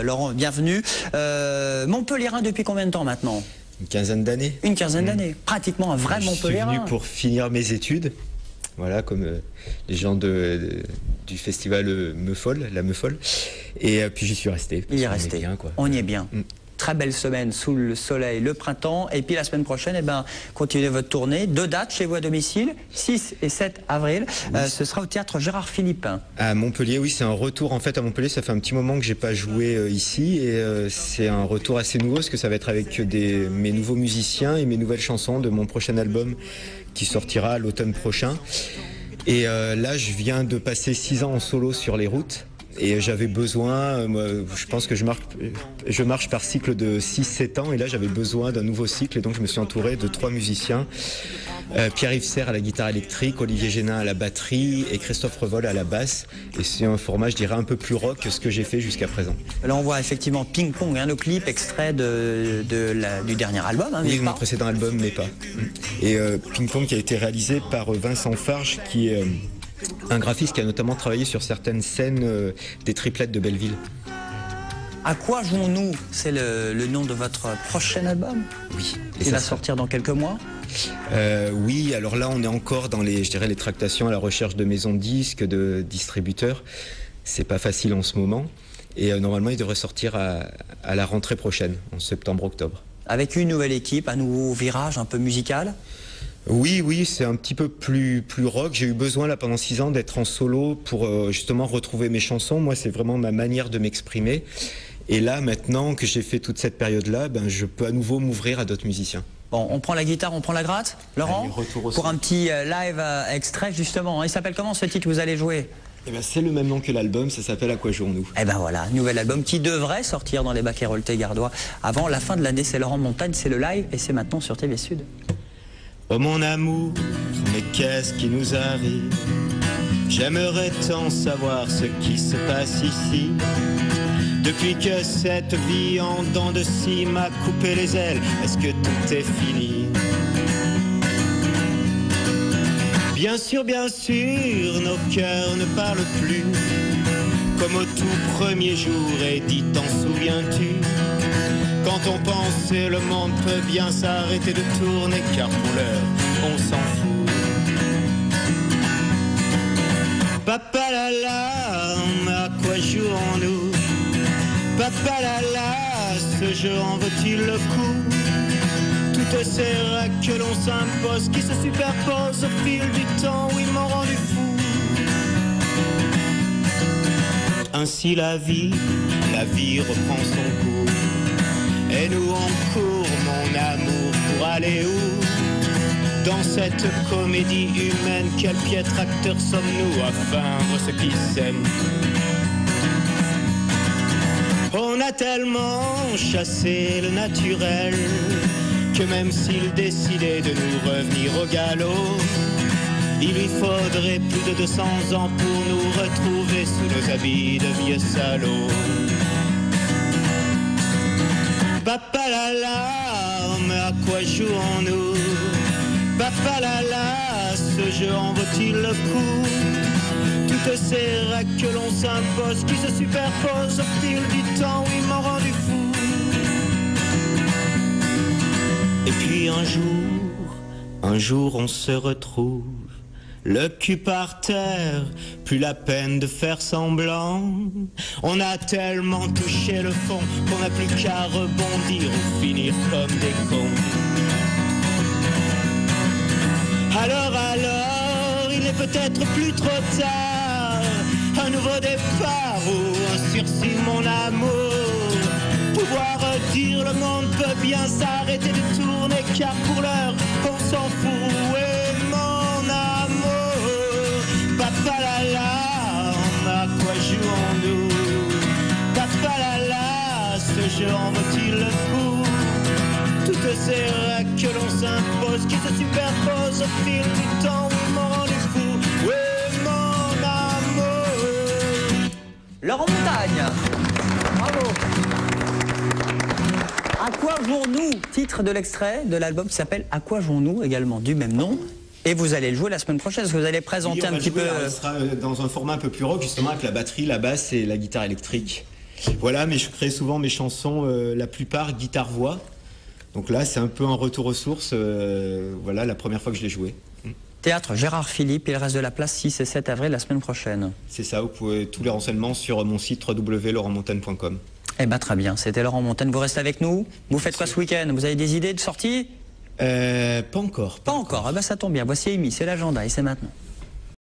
Laurent, bienvenue. Montpellierin depuis combien de temps maintenant? Une quinzaine d'années. Une quinzaine d'années, pratiquement un vrai Montpellierin. Je suis venu pour finir mes études, voilà, comme les gens du festival Meufol, la Meufol. Et puis j'y suis resté. Il est resté, bien, quoi. On y est bien. Très belle semaine sous le soleil, le printemps. Et puis la semaine prochaine, continuez votre tournée. 2 dates chez vous à domicile, 6 et 7 avril. Oui. Ce sera au théâtre Gérard Philippe. À Montpellier, oui, c'est un retour en fait à Montpellier. Ça fait un petit moment que j'ai pas joué ici. Et c'est un retour assez nouveau parce que ça va être avec mes nouveaux musiciens et mes nouvelles chansons de mon prochain album qui sortira l'automne prochain. Et là, je viens de passer 6 ans en solo sur les routes. Et j'avais besoin, je pense que je marche par cycle de 6-7 ans, et là j'avais besoin d'un nouveau cycle, et donc je me suis entouré de 3 musiciens, Pierre-Yves Serre à la guitare électrique, Olivier Génin à la batterie et Christophe Revol à la basse. Et c'est un format, je dirais, un peu plus rock que ce que j'ai fait jusqu'à présent. Là on voit effectivement Ping Pong, nos clips, extrait du dernier album. Oui, mon précédent album, mais pas. Et Ping Pong qui a été réalisé par Vincent Farge, qui est un graphiste qui a notamment travaillé sur certaines scènes des triplettes de Belleville. À quoi jouons-nous? C'est le nom de votre prochain album? Oui. Il va sortir dans quelques mois? Oui, alors là on est encore dans les tractations à la recherche de maisons de disques, de distributeurs. C'est pas facile en ce moment. Et normalement il devrait sortir à la rentrée prochaine, en septembre-octobre. Avec une nouvelle équipe, un nouveau virage un peu musical? Oui, c'est un petit peu plus rock. J'ai eu besoin là pendant 6 ans d'être en solo pour justement retrouver mes chansons. Moi, c'est vraiment ma manière de m'exprimer. Et là, maintenant que j'ai fait toute cette période-là, je peux à nouveau m'ouvrir à d'autres musiciens. Bon, on prend la guitare, on prend la gratte, Laurent, pour un petit live extrait justement. Il s'appelle comment ce titre que vous allez jouer? C'est le même nom que l'album, ça s'appelle À quoi jouons-nous. Voilà, nouvel album qui devrait sortir dans les bacs Héroltais gardois avant la fin de l'année. C'est Laurent Montagne, c'est le live et c'est maintenant sur TV Sud. Oh mon amour, mais qu'est-ce qui nous arrive? J'aimerais tant savoir ce qui se passe ici. Depuis que cette vie en dents de scie m'a coupé les ailes, est-ce que tout est fini? Bien sûr, nos cœurs ne parlent plus comme au tout premier jour, et dis t'en souviens-tu? Quand on pensait le monde peut bien s'arrêter de tourner, car pour l'heure, on s'en fout. Papa la la, à quoi jouons-nous? Papa la la, ce jeu en vaut-il le coup? Toutes ces règles que l'on s'impose, qui se superposent au fil du temps, oui, m'ont rendu fou. Ainsi la vie reprend son cours. Et nous on court, mon amour, pour aller où? Dans cette comédie humaine, quel piètre acteur sommes-nous à feindre ce qui s'aime? On a tellement chassé le naturel que même s'il décidait de nous revenir au galop, il lui faudrait plus de 200 ans pour nous retrouver sous nos habits de vieux salauds. Papa la la, mais à quoi jouons-nous? Papa la la, ce jeu en vaut-il le coup? Toutes ces règles que l'on s'impose, qui se superposent au fil du temps, oui, m'ont rendu fou. Et puis un jour on se retrouve, le cul par terre, plus la peine de faire semblant. On a tellement touché le fond qu'on n'a plus qu'à rebondir ou finir comme des cons. Alors, il n'est peut-être plus trop tard. Un nouveau départ ou un sursis, mon amour. Pouvoir dire le monde peut bien s'arrêter de tourner, car pour l'heure, on s'en fout. Et mon amour, papa la la, à quoi jouons-nous? Papa la la, ce jeu en vaut-il le coup? Toutes ces règles que l'on s'impose, qui se superposent au fil du temps, m'ont rendu fou. Oui, mon amour. Laurent Montagne, bravo. À quoi jouons-nous? Titre de l'extrait de l'album qui s'appelle À quoi jouons-nous, également du même nom. Et vous allez le jouer la semaine prochaine, parce que vous allez présenter un petit peu... On sera dans un format un peu plus rock, justement, avec la batterie, la basse et la guitare électrique. Voilà, mais je crée souvent mes chansons, la plupart guitare-voix. Donc là, c'est un peu un retour aux sources. Voilà, la première fois que je l'ai joué. Théâtre Gérard Philippe, il reste de la place 6 et 7 avril la semaine prochaine. C'est ça, vous pouvez tous les renseignements sur mon site www.laurentmontagne.com. Eh bien très bien, c'était Laurent Montagne, vous restez avec nous. Vous faites quoi ce week-end? Vous avez des idées de sortie? Pas encore. Pas encore, ah ben ça tombe bien, voici Amy, c'est l'agenda et c'est maintenant.